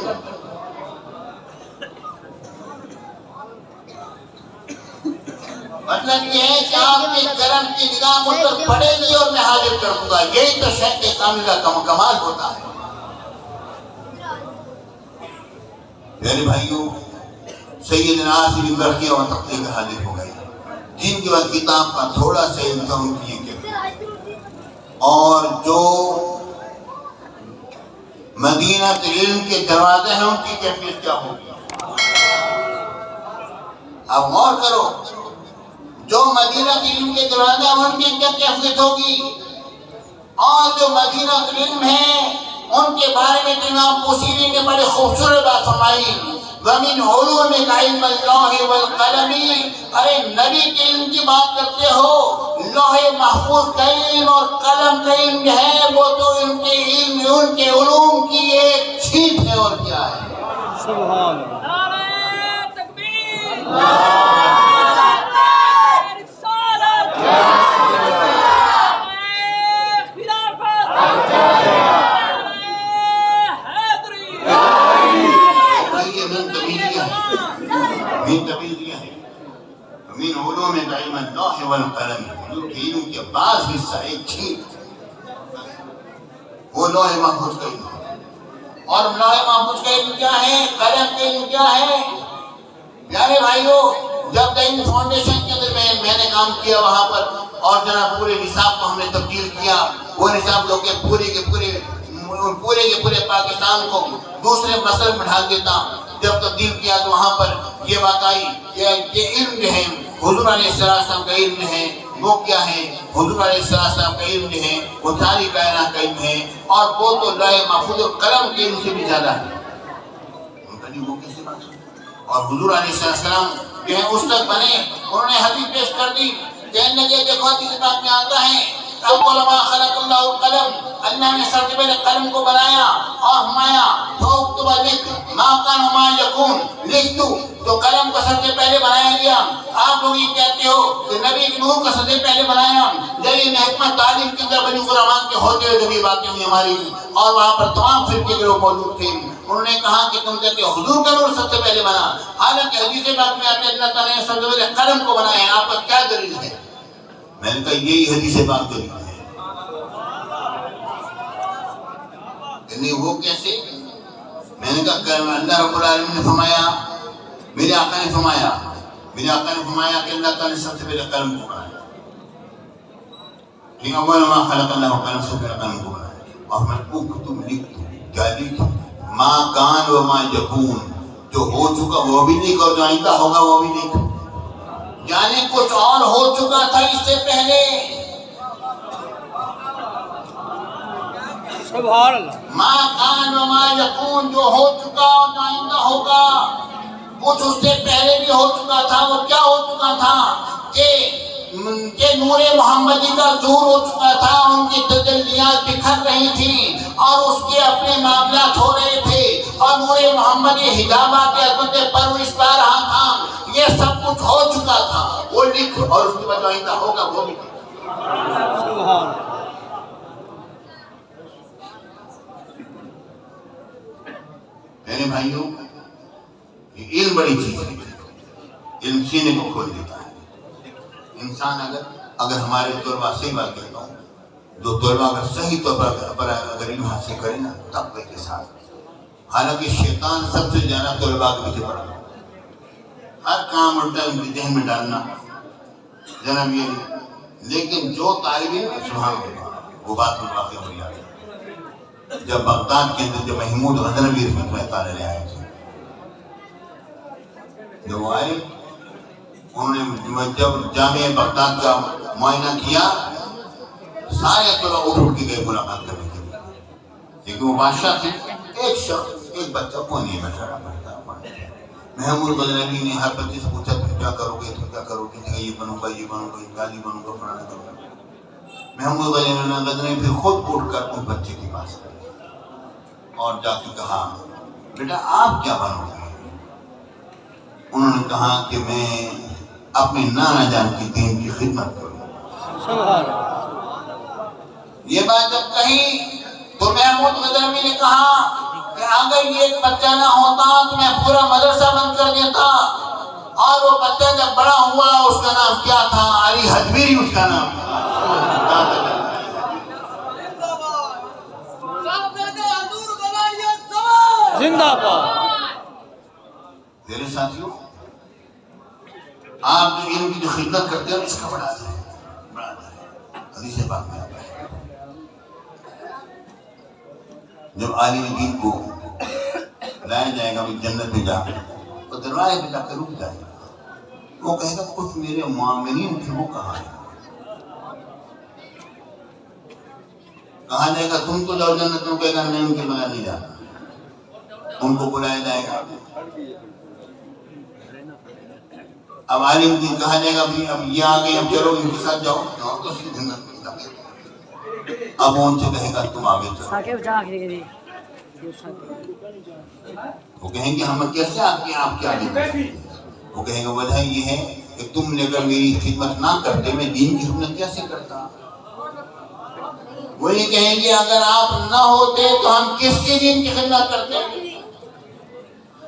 S1: مطلب یہ ہے کہ آپ کے کرم کی نگاہ مجھ پر پڑے گی اور میں حاضر کر دوں گا۔ یہی تو شیخ کامل کا کمال ہوتا ہے۔ میرے بھائیوں، سیدنا عاصم بن برقیہ و تخت لے کر حاضر ہو گئے، جن کے بعد کتاب کا تھوڑا سا علم تھا، ان کی یہ کہتے، اور جو مدینہ علم کے دروازے ہیں ان کی کیفیت کیا ہوگی؟ اب غور کرو، جو مدینہ علم کے دروازے ہیں ان کی کیا کیفیت ہوگی، اور جو مدینہ علم ہے ان کے بارے میں امام بوصیری نے بڑے خوبصورت بات فرمائی، وَمِنْ عُلُومِكَ عِلْمَ اللَّهِ وَالْقَلَمِ۔ ارے نبی کے علم کی بات کرتے ہو، لوح محفوظ کا علم اور قلم کا علم جو ہے وہ تو ان کے علم، ان کے علوم کی ایک چھیٹ ہے، اور کیا ہے؟
S2: سبحان
S9: نعرہ تکبیر،
S1: من علوم علم اللہ والقلم، علوم کے علم کے بعض حصہ ایک چھینٹ وہ لوح محفوظ کا علم ہے۔ اور لوح محفوظ کا علم کیا ہے؟ قلم کا علم کیا ہے؟ پیارے بھائیو، جب علم فاؤنڈیشن کے اندر میں نے کام کیا وہاں پر، اور جناب پورے نصاب کو ہم نے تبدیل کیا، وہ نصاب جو کہ پورے کے پورے پاکستان کو دوسرے مسئلے میں ڈھال دیتا، جب تبدیل کیا تو وہاں پر یہ بات آئی کہ یہ علم جو ہے حضور علیہ السلام کا علم ہے، وہ کیا ہے؟ حضور علیہ السلام کا علم جو ہے وہ ساری کائنات کا علم ہے، اور وہ تو لوح محفوظ اور قلم کے علم سے بھی زیادہ ہے۔ وہ کیسے بات ہے؟ اور حضور علیہ السلام جو ہے اس تک بنے، انہوں نے حدیث پیش کر دی، کہنے لگے دیکھو جس بات میں آتا ہے اول ما خلق اللہ قلم، اللہ نے سب سے پہلے قلم کو بنایا اور فرمایا فاکتب لکھ ما کان وما یکون، لکھ تو قلم کو سب سے پہلے بنایا گیا۔ آپ لوگ یہ کہتے ہو کہ نبی کی نور کو سب سے پہلے بنایا، لیکن حکمت تعلیم کے اندر بنی قرآن کے ہوتے ہوئے جب یہ باتیں ہوئی ہماری، اور وہاں پر تمام فرقے کے لوگ موجود تھے، انہوں نے کہا کہ تم کہتے ہو حضور کا نور سب سے پہلے بنا، حالانکہ حدیث پاک میں آتے اللہ تعالیٰ نے سب سے پہلے قلم کو بنایا ہے، آپ کا کیا دلیل ہے؟ میں نے کہا یہی حدیث پاک دلیل ہے۔ یعنی وہ کیسے؟ میں نے کہا اللہ رب العالمین نے فرمایا، میرے آقا نے فرمایا کہ اللہ تعالیٰ نے سب سے پہلے قلم کو بنایا، ٹھیک ہے، اول ما خلق اللہ قلم، سے پہلے قلم کو بنایا، اور میں اکتب لکھ دوں، کیا لکھ؟ ما کان و ما یکون، جو ہو چکا وہ بھی لکھ اور جو آئندہ ہوگا وہ بھی لکھ، یعنی کچھ اور ہو چکا تھا اس سے پہلے،
S2: سبحان اللہ،
S1: ما کان و ما یکون، جو ہو چکا اور جو آئندہ ہوگا، کچھ اس سے پہلے بھی ہو چکا تھا۔ وہ کیا ہو چکا تھا کہ نور محمدی کا ظہور ہو چکا تھا، ان کی تجلیات بکھر رہی تھیں اور اس کے اپنے معاملات ہو رہے تھے، اور نور محمدی حجابات عظمت پرورش پا رہا تھا، یہ سب کچھ ہو چکا تھا، وہ لکھ، اور اس کے بعد جو آئندہ ہوگا وہ بھی لکھ۔
S2: سبحان
S1: میرے بھائیوں، علم بڑی چیز ہے، علم سینے کو کھول دیتا ہے۔ انسان اگر ہمارے طلباء سے بات کرتا ہوں، جو طلباء اگر صحیح طور پر اگر علم حاصل کرے نا تقوی کے ساتھ، حالانکہ شیطان سب سے زیادہ طلباء کے پیچھے پڑا، ہر کام الٹا ان کے ذہن میں ڈالنا جناب یہ، لیکن جو طالب علم سبحان اللہ وہ بات میں واقع ہو جاتی۔ جب بغداد کے اندر جب محمود غزنوی رحمۃ اللہ علیہ آئے تھے، جب وہ آئے انہوں نے جب جامع بغداد کا معائنہ کیا، سارے طلباء اٹھ کے گئے ملاقات کرنے کے لیے، لیکن وہ بادشاہ تھے، ایک شخص ایک بچہ کو نہیں بیٹھا پڑتا۔ محمود غزنوی نے ہر بچے سے پوچھا تم کیا کرو گے، تم کیا کرو گے، یہ بنوں گا، یہ بنوں گا، یہ گالی بنوں گا، فلانا کروں گا۔ محمود غزنوی پھر خود اٹھ کر اس بچے کے پاس گئے اور جا کے کہا بیٹا آپ کیا بنو گے؟ انہوں نے کہا کہ میں اپنے نانا جان کی دین کی خدمت کروں۔
S2: سبحان
S1: یہ بات جب کہی تو محمود غزنوی نے کہا کہ اگر یہ ایک بچہ نہ ہوتا تو میں پورا مدرسہ بند کر دیتا، اور وہ بچہ جب بڑا ہوا اس کا نام کیا تھا؟ علی حجویری اس کا نام تھا۔
S2: زندہ باد۔
S1: میرے ساتھیوں، آپ جو علم کی جو خدمت کرتے ہیں اس کا بڑا اثر ہے، حدیث پاک میں آتا ہے جب عالم دین کو لایا جائے گا وہ جنت میں جا تو دروازے پہ جا کے رک جائے گا، وہ کہے گا کچھ میرے معاملین تھے وہ کہاں ہیں؟ کہا جائے گا تم تو جاؤ جنت میں، کہے گا میں ان کے بغیر نہیں جاتا، ان کو بلایا جائے گا۔ اب عالم دین کہا جائے گا اب یہ آ گئے، اب چلو ان کے ساتھ جاؤ تو اسی جنت میں جاؤ۔ اب وہ ان سے کہے گا تم آگے چلو، وہ کہیں گے ہم کیسے آپ کے آگے بڑھیں؟ وہ کہیں گے وجہ یہ ہے کہ تم نے اگر میری خدمت نہ کرتے میں دین کی خدمت کیسے کرتا؟ وہ یہ کہیں گے اگر آپ نہ ہوتے تو ہم کس کے دین کی خدمت کرتے؟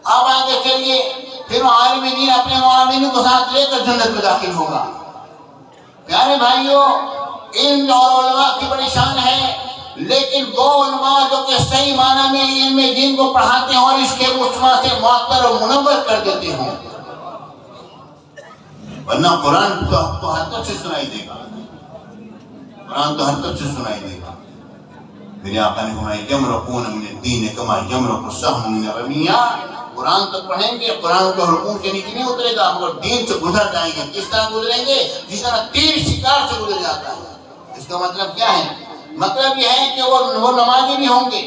S1: اب آگے چلیے، پھر عالم دین اپنے معاملین کو ساتھ لے کر جنت میں داخل ہوگا۔ پیارے بھائیوں، علم اور علماء کی بڑی شان ہے، لیکن وہ علماء جو کہ صحیح معنی میں علم دین کو پڑھاتے ہیں اور اس کے مجتمع سے معطر و منور کر دیتے ہیں، ورنہ قرآن تو ہر طرف سے سنائی دے گا، قرآن تو ہر طرف سے سنائی دے گا۔ میرے آقا نے فرمایا یمرقون من الدین کما یمرق السهم من الرمیہ، قرآن تو پڑھیں گے، قرآن کے حکم کے نیچے نہیں اترے گا، مگر دین سے گزر جائیں گے۔ کس طرح گزریں گے؟ جس طرح تیر شکار سے گزر جاتا ہے۔ اس کا مطلب کیا ہے؟ مطلب یہ ہے کہ وہ نمازی بھی ہوں گے،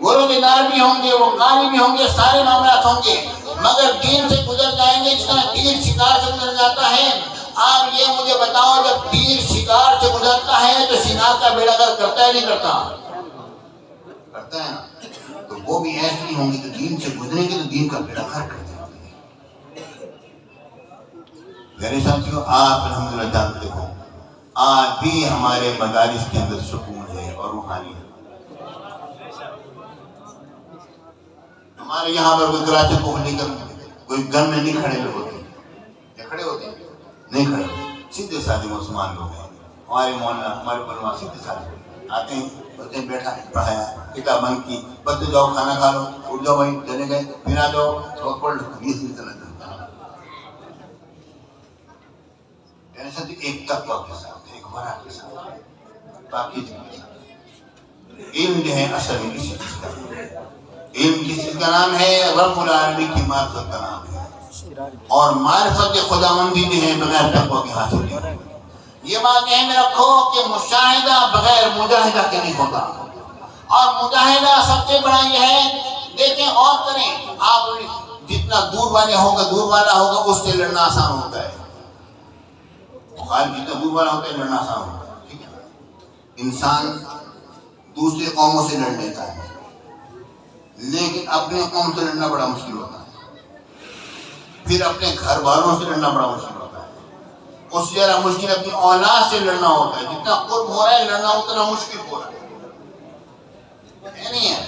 S1: وہ روزہ دار بھی ہوں گے، وہ قاری بھی ہوں گے، سارے معاملات ہوں گے، مگر دین سے گزر جائیں گے جس طرح تیر شکار سے گزر جاتا ہے۔ آپ یہ مجھے بتاؤ جب تیر شکار سے گزرتا ہے تو شکار کا کا بیڑا غرق کرتا ہے نہیں کرتا؟ کرتا ہے نا. تو وہ بھی ایسی ہوں گی تو دین سے گزریں گے تو دین کا بیڑا غرق کر دیں گے. میرے ساتھیوں آپ الحمدللہ جانتے ہو آج بھی ہمارے مدارس کے اندر سکون ہے اور روحانی ہے. ہمارے یہاں پر کوئی کراچی کو لے کر کوئی گن میں نہیں کھڑے ہوتے. کیا کھڑے ہوتے ہیں؟ نہیں کھڑے ہوتے. سیدھے سادھے مسلمان لوگ ہیں. ہمارے مولانا ہمارے علماء سیدھے سادھے آتے ہیں بچے بیٹھا پڑھایا کتاب بند کی بچے جاؤ کھانا کھا لو اٹھ جاؤ بھائی چلے گئے پھر آ جاؤ تھوڑا پڑھ لو یہ سلسلہ چلتا ہے. میرے ساتھ ایک تقویٰ کے ساتھ ایک ورع کے ساتھ پاکیزگی کے ساتھ. علم جو ہے اصل میں کسی چیز کا علم کس چیز کا نام ہے؟ رب العالمین کی معرفت کا نام ہے. اور معرفت خداوندی جو ہے بغیر تقویٰ کے حاصل نہیں ہوتی. یہ بات ذہن میں رکھو کہ مشاہدہ بغیر مجاہدہ کے نہیں ہوتا. اور مجاہدہ سب سے بڑا یہ ہے دیکھیں اور کریں. آپ جتنا دور والا ہوگا اس سے لڑنا آسان ہوتا ہے. جتنا دور والا ہوتا ہے لڑنا آسان ہوتا ہے. ٹھیک ہے. انسان دوسرے قوموں سے لڑ لیتا ہے لیکن اپنے قوم سے لڑنا بڑا مشکل ہوتا ہے. پھر اپنے گھر والوں سے لڑنا بڑا مشکل ہوتا ہے. اس سے زیادہ مشکل اپنی اولاد سے لڑنا ہوتا ہے. جتنا قرب ہو رہا ہے لڑنا اتنا مشکل ہو رہا ہے. نہیں ہے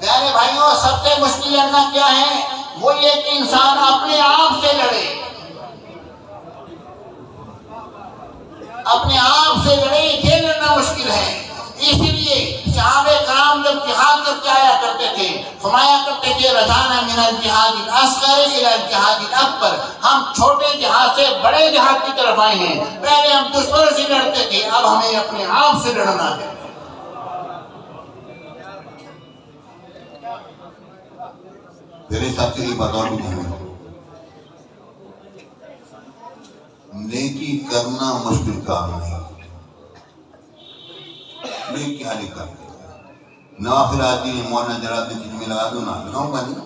S1: پیارے بھائیوں سب سے مشکل لڑنا کیا ہے؟ وہ یہ کہ انسان اپنے آپ سے لڑے. اپنے آپ سے لڑے یہ لڑنا مشکل ہے. اسی لیے صحابہ کرام جب جہاد کر کے آیا کرتے تھے فرمایا کرتے تھے رجعنا من الجہاد الاصغر الى الجہاد الاکبر. ہم چھوٹے جہاد سے بڑے جہاد کی طرف آئے ہیں. پہلے ہم دشمنوں سے لڑتے تھے اب ہمیں اپنے آپ سے لڑنا ہے. میرے ساتھ یہ بات اور بھی نہیں ہے. نیکی کرنا مشکل کام نہیں. نیکی حالی کرتے نوافل آتی ہیں مولانا جلال الدین چشتی میں لگا دو نہ لگاؤں گا نہیں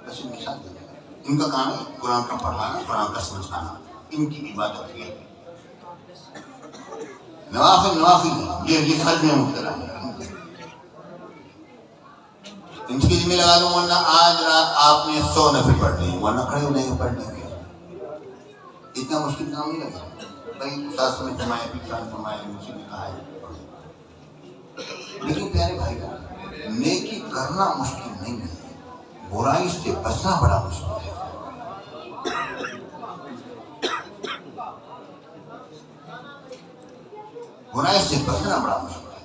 S1: بس مثال دے. ان کا کام ہے قرآن کا پڑھانا قرآن کا سمجھانا. ان کی عبادت یہ نوافل یہ خرچ میں مبتلا ہے. ان کی ذمہ لگا دو مولانا آج رات آپ نے 100 نفل پڑھ لی مولانا کھڑے ہونے کے پڑھ لیں گے. اتنا مشکل کام نہیں لگا بھائی ساس میں فرمایا پیچھان فرمایا مجھ سے بھی کہا ہے. لیکن پیارے بھائی نیکی کرنا مشکل نہیں ہے برائی سے بچنا بڑا مشکل ہے. برائی سے بچنا بڑا مشکل ہے.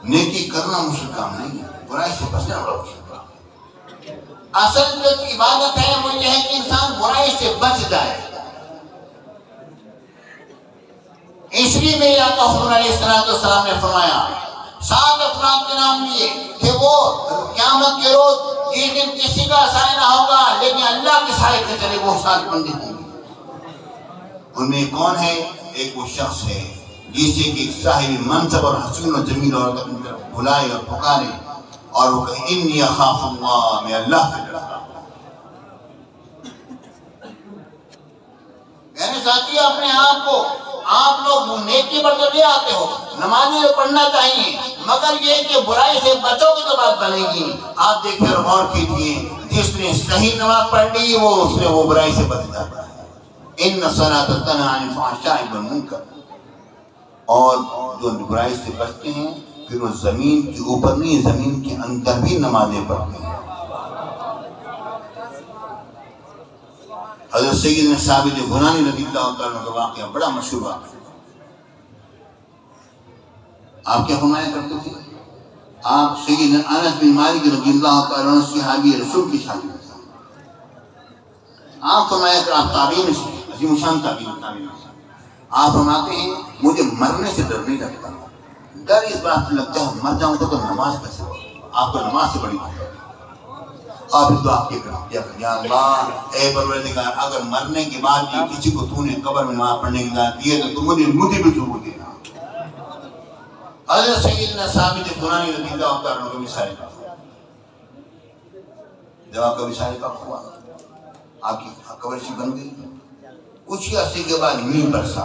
S1: نیکی کرنا مشکل کام نہیں ہے برائی سے بچنا بڑا مشکل کام ہے. اصل جو عبادت ہے وہ یہ ہے کہ انسان برائی سے بچ جائے. اس لیے میرے آقا حضور علیہ السلام نے فرمایا 7 افراد کے نام لیے کہ وہ قیامت کے روز یہ دن کسی کا سایہ نہ ہوگا لیکن اللہ کے سائے کے چلے وہ 7 بندے ہوں گے. ان میں کون ہے؟ ایک وہ شخص ہے جسے کہ صاحب منصب اور حسین و جمیل اور اپنی طرف بلائے اور پکارے اور وہ کہے انی اخاف اللہ میں اللہ سے ڈرتا ہوں. میرے ساتھی اپنے آپ کو آپ لوگ نیکی پر تو لے آتے ہو نمازیں پڑھنا چاہیے مگر یہ کہ برائی سے بچو گے تو بات بنے گی. آپ دیکھیں اور غور کیجیے جس نے صحیح نماز پڑھ لی وہ برائی سے بچ جاتا ہے. ان الصلاۃ تنہی عن الفحشاء والمنکر. اور جو برائی سے بچتے ہیں پھر وہ زمین کے اوپر نہیں زمین کے اندر بھی نمازیں پڑھتے ہیں. حضرت سیدنا ثابت بنانی رضی اللہ عنہ کا واقعہ بڑا مشہور واقعہ. آپ کیا فرمایا کرتے تھے؟ آپ سیدنا انس بن مالک رضی اللہ عنہ صحابی رسول کی شان میں تھے. آپ فرمایا کہ آپ تابعین سے عظیم شان تابعین آپ فرماتے ہیں مجھے مرنے سے ڈر نہیں لگتا. ڈر اس بات سے لگتا ہے مر جاؤں گا تو نماز کیسے ہوگی. آپ کو نماز سے بڑی بات ہے. آپ دعا کیا یا اللہ اے پروردگار اگر مرنے کے بعد بھی کسی کو تو نے قبر میں نماز پڑھنے کی اجازت دی ہے تو مجھے بھی ضرور دینا. حضرت سیدنا ثابت بنانی رضی اللہ عنہ کا وصال جب آپ کا وصال پاک ہوا آپ کی قبر سی بن گئی. کچھ عرصے کے بعد مینہ برسا.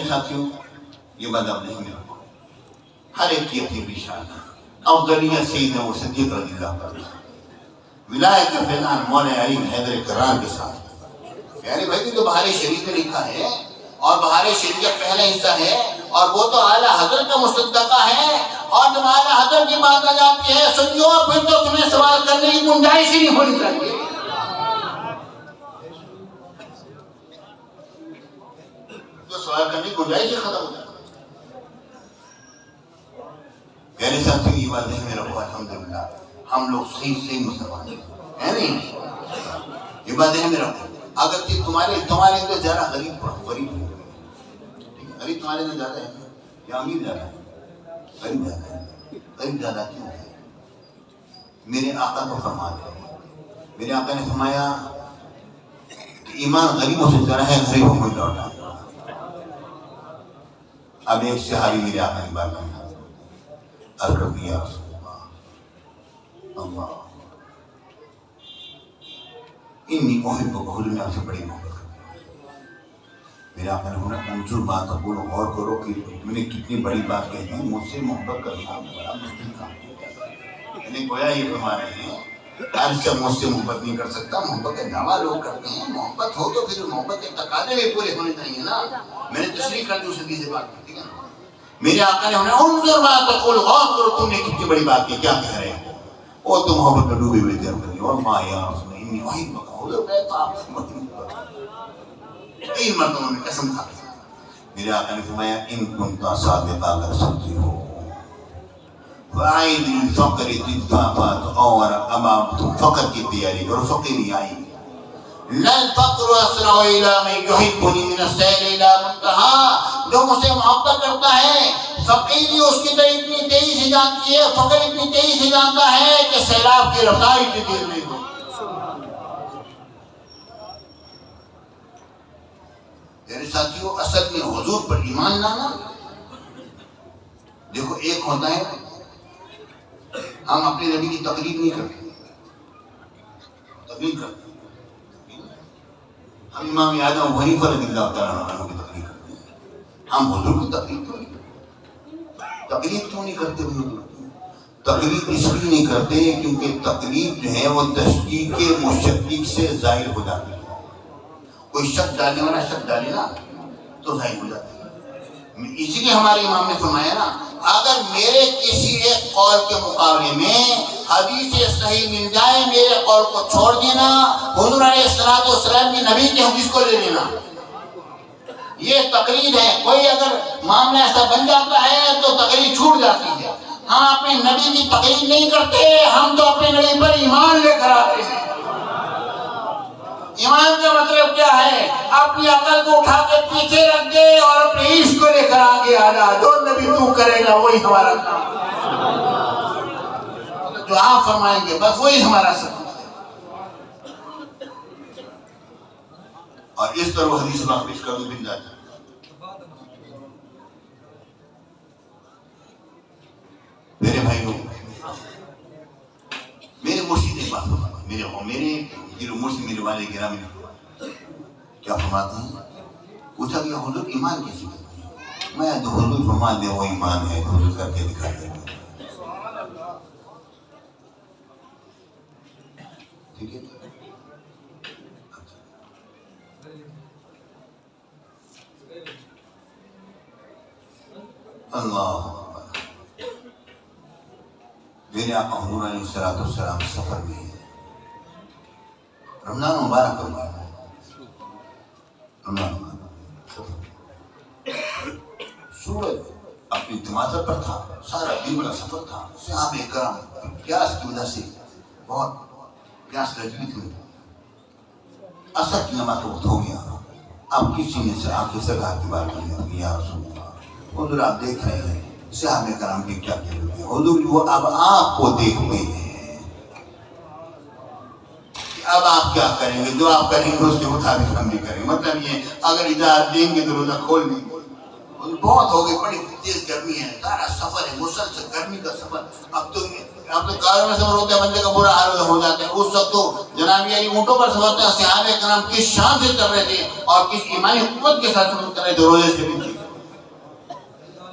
S1: میرے ساتھیوں یہ بات آپ نہیں میں رکھو، ہر ایک کی اپنی شان ہے. افضلیت سیدنا وہ صدیق رضی اللہ عنہ، ولایت کا فیضان مولا علی حیدر کرار کے ساتھ. پیارے بھائی کی تو بہار شریف میں لکھا ہے، اور بہار شریف کا پہلا حصہ ہے، اور وہ تو اعلیٰ حضرت کا مصدقہ ہے. اور جب اعلیٰ حضرت کی بات آ جاتی ہے سنجو، پھر تو تمہیں سوال کرنے کی گنجائش ہی نہیں ہونی چاہیے. تو سوال کرنے کی گنجائش ہی ختم ہو جاتی. پیارے ساتھیوں یہ بات نہیں میرا بہت الحمدللہ ہم لوگ صحیح مسلمان ہیں نہیں. یہ بات ہے میرا، اگر تمہارے اندر زیادہ غریب تمہارے اندر زیادہ ہے یا امیر زیادہ ہے؟ غریب زیادہ ہے. غریب زیادہ کیوں ہے؟ میرے آقا کو فرماتے ہیں، میرے آقا نے فرمایا کہ ایمان غریبوں سے زیادہ ہے، غریبوں کو لوٹا. اب ایک صحابی میرے آقا کی بات میں عرض کر دیا، رسول اللہ انی محبک، حضور نے آپ سے بڑی محبت کرتی ہے. میرے آقا نے فرمایا انظر ما تقول، غور کرو کہ میں نے کتنی بڑی بات کہی ہے، مجھ سے محبت کرنا بڑا مشکل کام ہے. یعنی گویا یہ فرما رہے ہیں ہر شخص مجھ سے محبت نہیں کر سکتا. محبت کا دعویٰ لوگ کرتے ہیں، محبت ہو تو پھر محبت کے تقاضے بھی پورے ہونے چاہیے نا. میں نے تشریح کر دی اس حدیث سے بات کی، ٹھیک ہے نا. میرے آقا نے انظر ما تقول، غور کرو تم نے کتنی بڑی بات کی، کیا کہہ رہے ہیں؟ وہ تو محبت میں ڈوبے ہوئے تھے. واللہ یا رسول اللہ انی احبک، حضور میں تو آپ سے محبت کرتا ہوں. تین مرتبہ میں قسم کھا دی. میرے آقا نے فرمایا ان کنت صادقا اگر سچے ہو فاعد الفقر تدفعت، اور اب آپ تم فقر کی تیاری کرو. فقیری آئی لا الفقر اسرع الى من يحبني من السير الى منتهى، جو مجھ سے محبت کرتا ہے فقیری اس کی طرح اتنی تیزی سے جانتی ہے، فقر اتنی تیزی سے جانتا ہے کہ سیلاب کی رفتار اتنی تیز نہیں ہو. میرے ساتھیوں اصل میں حضور پر ایمان لانا، دیکھو ایک ہوتا ہے ہم اپنے نبی کی تقلید نہیں کرتے، تقلید کرتے ہم امام اعظم ابو حنیفہ رضی اللہ تعالیٰ عنہ کی تقلید کرتے ہیں. ہم حضور کی تقلید کیوں نہیں کرتے؟ تقلید کیوں نہیں کرتے؟ تقلید اس لیے نہیں کرتے کیونکہ تقلید جو ہے وہ تشکیک مشکک سے ظاہر ہو جاتی ہے. کوئی شک ڈالنے والا شک ڈالے نا تو ظاہر ہو جاتی ہے. اسی لیے ہمارے امام نے فرمایا نا اگر میرے کسی ایک قول کے مقابلے میں حدیث صحیح مل جائے میرے قول کو چھوڑ دینا، حضور علیہ السلام کی نبی کی حدیث کو لے لینا، یہ تقلید ہے. کوئی اگر معاملہ ایسا بن جاتا ہے تو تقلید چھوٹ جاتی ہے. ہم اپنے نبی کی تقلید نہیں کرتے، ہم تو اپنے نبی پر ایمان لے کر آتے ہیں. ایمان کا مطلب کیا ہے؟ اپنی عقل کو اٹھا کے پیچھے رکھ دے اور اپنے عشق کو لے کر آگے آنا. جو نبی تو کرے گا وہی ہمارا کام، جو آپ فرمائیں گے بس وہی ہمارا سب. اور اس طرح وہ حدیث میں پیش کر دوں مل جاتا ہے. میرے بھائیوں، میرے مرشد ایک بات میرے مرشد میرے والے گرامی کیا فرماتے ہیں؟ پوچھا کہ حضور ایمان کیسے کرتے ہیں؟ میں جو حضور فرما دے وہ ایمان ہے، حضور کر کے دکھا دے. ٹھیک ہے اللہ. میرے آقا حضور علیہ السلام سفر میں ہے، رمضان مبارک کا مہینہ ہے، رمضان مبارک سورج اپنی تماثر پر تھا، سارا دن کا سفر تھا. صحابہ کرام پیاس کی وجہ سے بہت پیاس لگی تھی. عصر کی نماز وقت ہو گیا. اب کسی نے سے آنکھیں سے کہا کہ بات کریں یا رسول اللہ، حضور آپ دیکھ رہے ہیں صحابہ کرام کی کیا کہتے ہیں. حضور وہ اب آپ کو دیکھتے ہیں، اب آپ کیا کریں گے؟ جو آپ کریں گے اس کے مطابق ہم بھی کریں گے. مطلب یہ اگر اجازت دیں گے تو روزہ کھول دیں گے. بہت ہو گئی، بڑی تیز گرمی ہے، سارا سفر ہے، مسلسل گرمی کا سفر. اب تو کاروں میں سفر ہوتا ہے، بندے کا برا حال ہو جاتا ہے. اس وقت تو جناب یہ اونٹوں پر سفر ہوتا ہے. صحابہ کرام کس شان سے چل رہے تھے اور کس ایمانی قوت کے ساتھ سفر کر رہے تھے، روزے سے بھی تھے.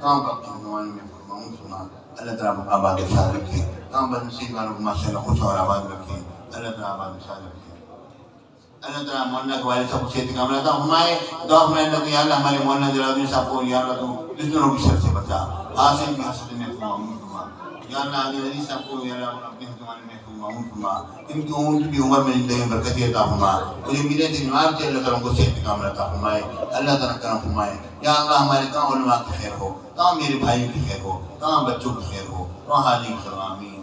S1: تمام وقت زمانے میں فرماؤں سنا اللہ تعالیٰ آباد شاد رکھے، تمام بدنصیب والوں کو ماشاء اللہ خوش اور آباد رکھے، اللہ تعالیٰ آباد شاد رکھے، اللہ تعالیٰ مولانا کے والد صاحب کو صحت کاملہ عطا فرمائے۔ دعا فرمائے اللہ کہ یا اللہ ہمارے مولانا جلالدین صاحب کو یا اللہ تو دشمنوں کی شر سے بچا، حاسد کی حسد میں معمول فرما، یا اللہ علی عزیز صاحب کو یا اللہ اپنے زمانے میں معمول فرما، ان کی عمر میں زندگی میں برکت عطا فرما، مجھے میرے دماغ سے اللہ تعالیٰ کو صحت کاملہ عطا فرمائے، اللہ تعالیٰ کرم فرمائے۔ یا اللہ ہمارے تمام علماء کی خیر ہو، تمام میرے بھائیوں کی خیر ہو، تمام بچوں کی خیر ہو، تمام حاجی کی خیر، آمین۔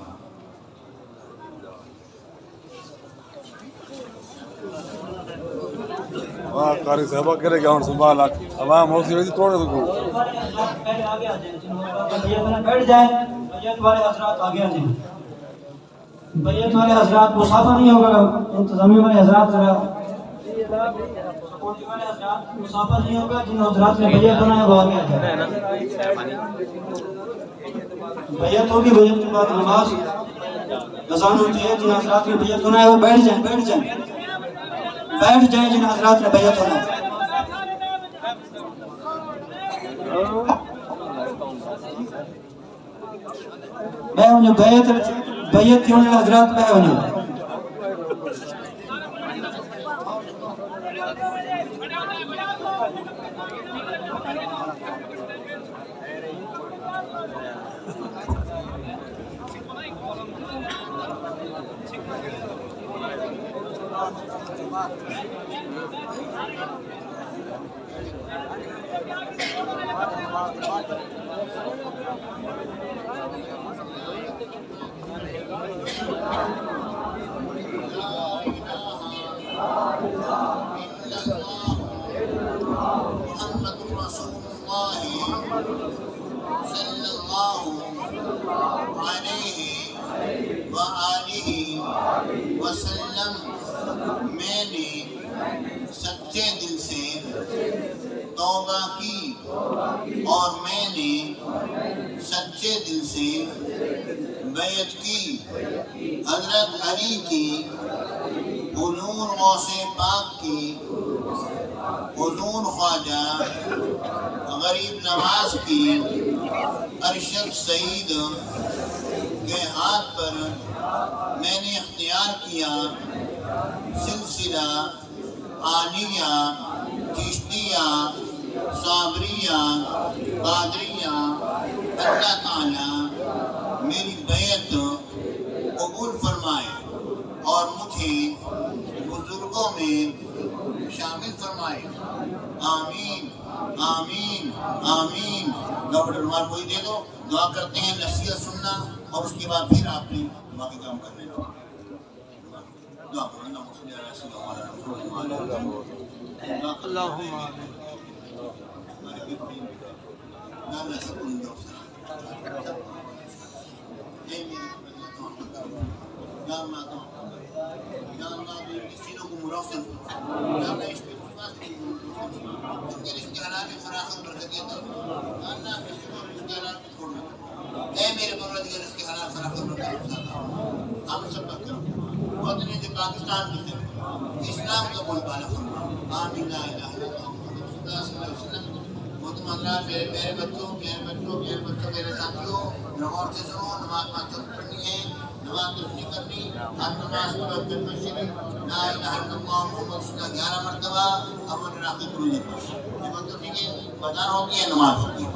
S10: واہ قاری صاحبہ کرے گا ہوں سنبھال عوام موسی ویسی توڑ دو
S6: بیٹھ جائیں، بیعت والے حضرات آگے آ جائیں، بیعت والے حضرات مسافہ نہیں ہوگا، انتظامیہ والے حضرات ذرا سپورٹی والے حضرات مسافہ نہیں ہوگا، جن حضرات نے بیعت ہونا ہے وہ آگے آ جائیں۔ بیعت ہوگی، بیعت کے بعد نماز اذان ہوتی ہے، جن حضرات نے بیعت ہونا ہے وہ بیٹھ جائیں، بیٹھ جائیں، بیٹھ جائیں جن حضرات نے بیعت ہونا ہے۔ میں ہوں جو بیعت کی ہونے حضرات میں ہوں۔
S1: میں نے سچے دل سے توبہ کی اور میں نے سچے دل سے بیعت کی حضرت علی کی، حضور غوث پاک کی، حضور خواجہ غریب نواز کی، ارشد سعید کے ہاتھ پر میں نے اختیار کیا سلسلہ عالیہ، چشتیہ، صابریہ، قادریہ۔ اللہ تعالیٰ میری بیعت قبول فرمائے اور مجھے بزرگوں میں شامل فرمائے، آمین آمین آمین۔ گورنر رومال کوئی دے دو، دعا کرتے ہیں، نصیحت سننا اور اس کے بعد پھر آپ نے باقی کام کر لینا۔ دعا کرو، اللہم صلی علی سیدنا محمد۔ اللہم آمین۔ پاکستان کی اسلام کا بول بالا فرما، آمین لا الہ الا اللہ محمد رسول اللہ صلی اللہ علیہ وسلم۔ محترم حضرات، میرے بچوں میرے ساتھیوں، غور سے سنو، نماز 5 وقت پڑھنی ہے، نماز نہیں کرنی، ہر نماز کے بعد کلمہ شریف لا الہ الا اللہ محمد رسول اللہ 11 مرتبہ اول آخر درود پڑھو۔ یہ مطلب ٹھیک ہے، اذان ہوتی ہے، نماز ہوتی ہے۔